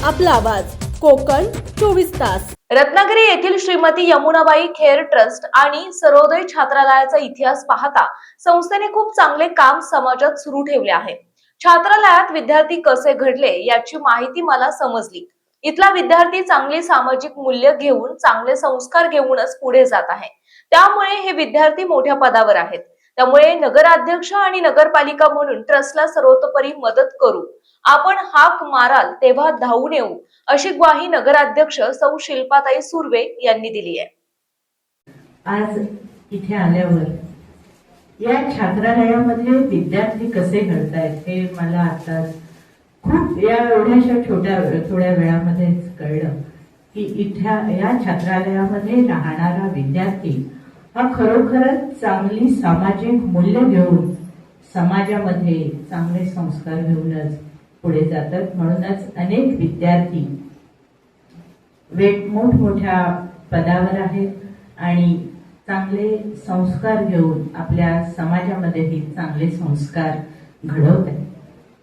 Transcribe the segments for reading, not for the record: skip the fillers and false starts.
आपला आवाज कोकण 24 तास। रत्नागिरी येथील श्रीमती यमुनाबाई खेर ट्रस्ट आणि सर्वोदय छात्रालयाचा इतिहास पाहता संस्थेने खूप चांगले काम समाजात सुरू ठेवले आहे। छात्रालयात विद्यार्थी कसे घडले याची माहिती मला समजली। इथला विद्यार्थी चांगली सामाजिक मूल्य घेऊन चांगले संस्कार घेऊनच पुढे जात आहे। त्यामुळे हे विद्यार्थी मोठ्या पदावर आहेत। त्यामुळे नगराध्यक्ष आणि नगरपालिका म्हणून ट्रस्टला सर्वतोपरी मदत करू। आपण हाक माराल तेव्हा धावून येऊ अशी ग्वाही नगराध्यक्ष सौ शिल्पाताई सुर्वे यांनी दिली आहे। आज इथे आल्यावर या छात्रालयामध्ये विद्यार्थी कसे घडतायत हे मला आता खूप या एवढ्याशा थोड्या वेळामध्येच कळलं की इथल्या या छात्रालयामध्ये राहणारा विद्यार्थी हा खरोखरच चांगली सामाजिक मूल्य घेऊन समाजामध्ये चांगले संस्कार घेऊनच पुढे जातात। म्हणूनच अनेक विद्यार्थी मोठमोठ्या पदावर आहेत आणि चांगले संस्कार घेऊन आपल्या समाजामध्येही चांगले संस्कार घडवत आहेत।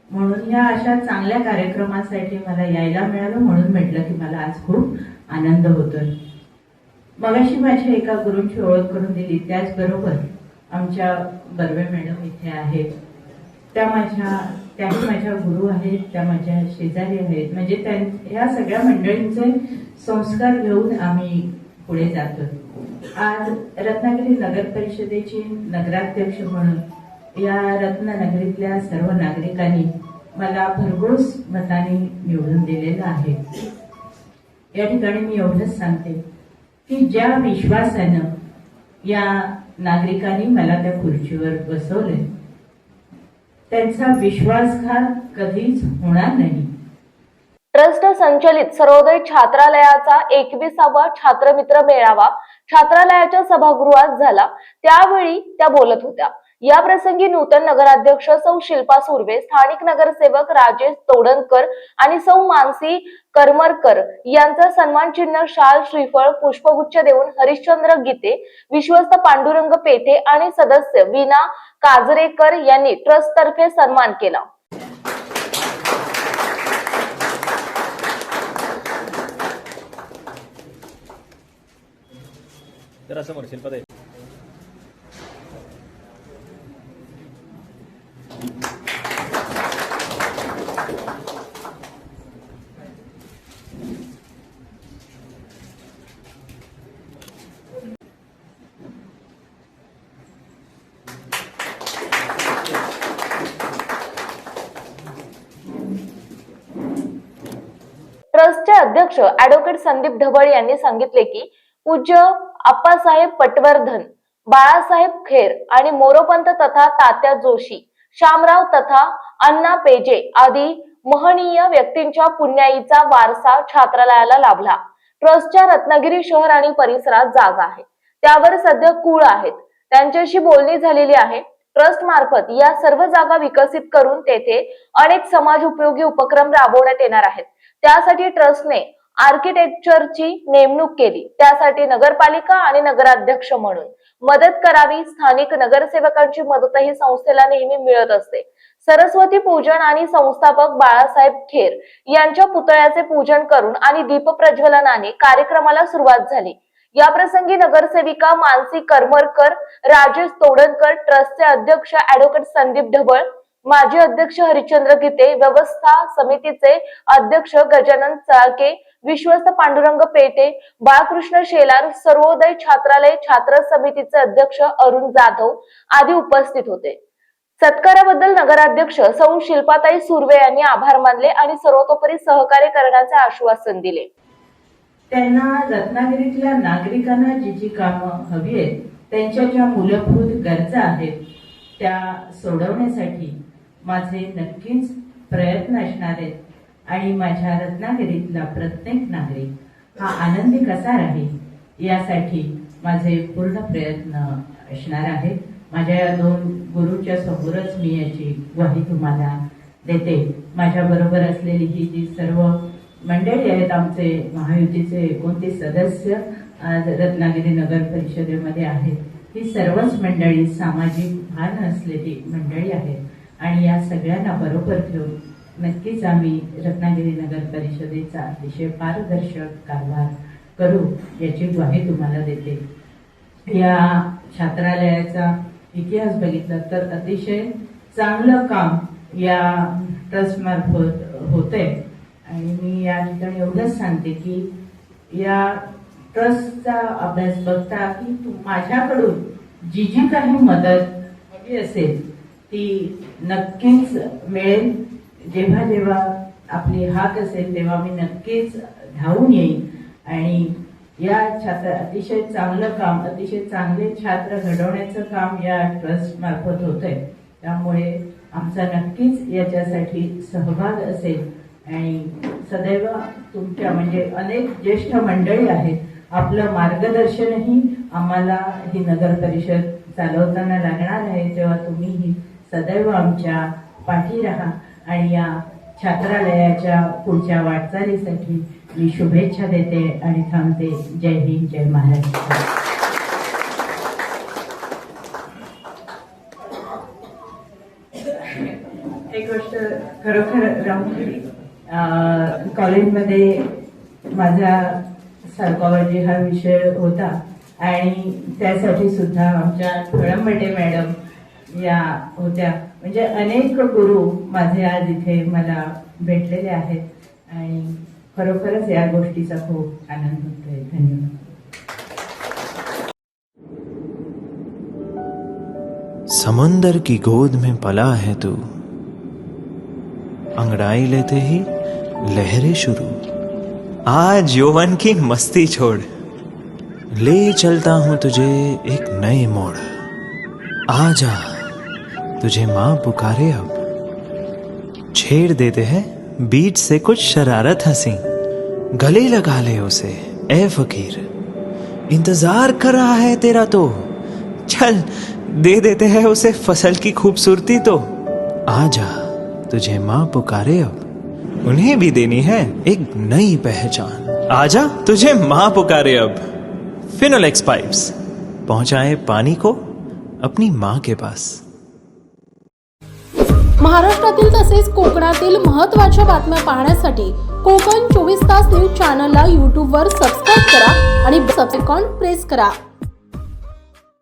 म्हणून या अशा चांगल्या कार्यक्रमासाठी मला यायला मिळालं, म्हणून म्हटलं की मला आज खूप आनंद होतोय। मगाशी माझ्या एका गुरूंची ओळख करून दिली, त्याचबरोबर आमच्या बर्वे मॅडम इथे आहेत, त्याही माझ्या गुरु आहेत, त्या माझ्या शेजारी आहेत। म्हणजे या सगळ्या मंडळींचे संस्कार घेऊन आम्ही पुढे जातो। आज रत्नागिरी नगर परिषदेची नगराध्यक्ष म्हणून या रत्ननगरीतल्या सर्व नागरिकांनी मला भरघोस मताने निवडून दिलेलं आहे। या ठिकाणी मी एवढंच सांगते की ज्या विश्वासानं या नागरिकांनी मला त्या खुर्चीवर बसवले त्यांचा विश्वासघात कधीच होणार नाही। ट्रस्ट संचलित सर्वोदय छात्रालयाचा 21वा छात्रमित्र मेळावा छात्रालयाच्या सभागृहात झाला। त्यावेळी त्या बोलत होत्या। या प्रसंगी नूतन नगराध्यक्ष सौ शिल्पा सुर्वे, स्थानिक नगरसेवक राजेश तोडणकर आणि सौ मानसी करमरकर यांचा सन्मान चिन्ह, शाल, श्रीफळ, पुष्पगुच्छ देऊन हरिश्चंद्र गीते, विश्वस्त पांडुरंग पेठे आणि सदस्य वीणा काजरेकर यांनी ट्रस्ट तर्फे सन्मान केला। समोर शिल्पाताई ट्रस्टचे अध्यक्ष ॲडव्होकेट संदीप ढवळ यांनी सांगितले की पूज्य आप्पासाहेब पटवर्धन, बाळासाहेब खेर आणि मोरोपंत तथा तात्या जोशी, शामराव तथा अण्णा पेजे आदी महनीय व्यक्तींच्या पुण्याईचा वारसा छात्रालयाला लाभला। ट्रस्टच्या रत्नागिरी शहर आणि परिसरात जागा आहे, त्यावर सध्या कुळ आहेत, त्यांच्याशी बोलणी झालेली आहे। ट्रस्ट मार्फत या सर्व जागा विकसित करून तेथे अनेक समाज उपयोगी उपक्रम राबवण्यात येणार आहेत। त्यासाठी ट्रस्टने आर्किटेक्चरची नेमणूक केली। त्यासाठी नगरपालिका आणि नगराध्यक्ष म्हणून मदत करावी। स्थानिक नगरसेवकांची मदतही संस्थेला नेहमी मिळत असते। सरस्वती पूजन आणि संस्थापक बाळासाहेब खेर यांच्या पुतळ्याचे पूजन करून आणि दीप प्रज्वलनाने कार्यक्रमाला सुरुवात झाली। या प्रसंगी नगरसेविका मानसी करमरकर, राजेश तोडणकर, ट्रस्टचे अध्यक्ष ॲडव्होकेट संदीप ढवळ, माजी अध्यक्ष हरिश्चंद्र गीते, व्यवस्था समितीचे अध्यक्ष गजानन चाळके, विश्वस्त पांडुरंग पेटे, बाळकृष्ण शेलार, सर्वोदय छात्रालय छात्र समितीचे अध्यक्ष अरुण जाधव आदी उपस्थित होते। सत्काराबद्दल नगराध्यक्ष सौ शिल्पाताई सुर्वे यांनी आभार मानले आणि सर्वतोपरी सहकार्य करण्याचे आश्वासन दिले। त्यांना रत्नागिरीतल्या नागरिकांना जी कामं हवी आहेत, त्यांच्या ज्या मूलभूत गरजा आहेत त्या सोडवण्यासाठी माझे नक्कीच प्रयत्न असणार आहेत आणि माझ्या रत्नागिरीतला प्रत्येक नागरिक हा आनंदी कसा राहील यासाठी माझे पूर्ण प्रयत्न असणार आहेत। माझ्या या दोन गुरूच्या समोरच मी याची ग्वाही तुम्हाला देते। माझ्या बरोबर असलेली ही जी सर्व मंडळी आहेत, आमचे महायुतीचे 29 सदस्य आज रत्नागिरी नगर परिषदेमध्ये आहेत, ही सर्वच मंडळी सामाजिक भान असलेली मंडळी आहेत आणि या सगळ्यांना बरोबर घेऊन नक्कीच आम्ही रत्नागिरी नगर परिषदेचा अतिशय पारदर्शक कारभार करू याची ग्वाही तुम्हाला देते. या छात्रालयाचा इतिहास बघितला तर अतिशय चांगलं काम या ट्रस्ट मार्फत होते आणि मी या ठिकाणी एवढंच सांगते की या ट्रस्टचा अभ्यास बघता की माझ्याकडून जी काही मदत हवी असेल ती नक्कीच मिळेल. जेव्हा जेव्हा आपली हाक असेल तेव्हा मी नक्कीच धावून येईन आणि या अतिशय चांगलं काम, अतिशय चांगले छात्र घडवण्याचं काम या ट्रस्ट मार्फत होतंय. त्यामुळे आमचा नक्कीच याच्यासाठी सहभाग असेल आणि सदैव तुमच्या म्हणजे अनेक ज्येष्ठ मंडळी आहेत, आपलं मार्गदर्शनही आम्हाला ही नगर परिषद चालवताना लागणार आहे. तेव्हा तुम्हीही सदैव आमच्या पाठी राहा आणि या छात्रालयाच्या पुढच्या वाटचालीसाठी मी शुभेच्छा देते आणि थांबते. जय हिंद, जय महाराष्ट्र. एक गोष्ट खरोखर रामपुरी कॉलेजमध्ये माझा सायकॉलॉजी हा विषय होता आणि त्यासाठी सुद्धा आमच्या थोळंबटे मॅडम या होत्या. म्हणजे अनेक गुरु माझे आज इथे मला भेटलेले आहेत आणि खरोखरच या गोष्टीचा खूप आनंद होतोय. धन्यवाद. समंदर की गोद में पला है तू, अंगड़ाई लेते ही लहरें शुरू. आज यौवन की मस्ती छोड़, ले चलता हूं तुझे एक नए मोड़. आजा तुझे माँ पुकारे अब, छेड़ देते हैं बीच से कुछ शरारत हंसी. गले लगा ले उसे ए फकीर, इंतजार कर रहा है तेरा तो. चल दे देते हैं उसे फसल की खूबसूरती तो. आजा तुझे माँ पुकारे अब, उन्हें भी देनी है एक नई पहचान. आजा तुझे माँ पुकारे अब. फिनोलेक्स पाइप्स पहुंचाए पानी को अपनी माँ के पास. महाराष्ट्रातील तसेच कोकणातील महत्त्वाच्या बातम्या पाहण्यासाठी कोकण 24 तास न्यूज चॅनलला यूट्यूबवर सबस्क्राईब करा आणि बेल आयकॉन प्रेस करा.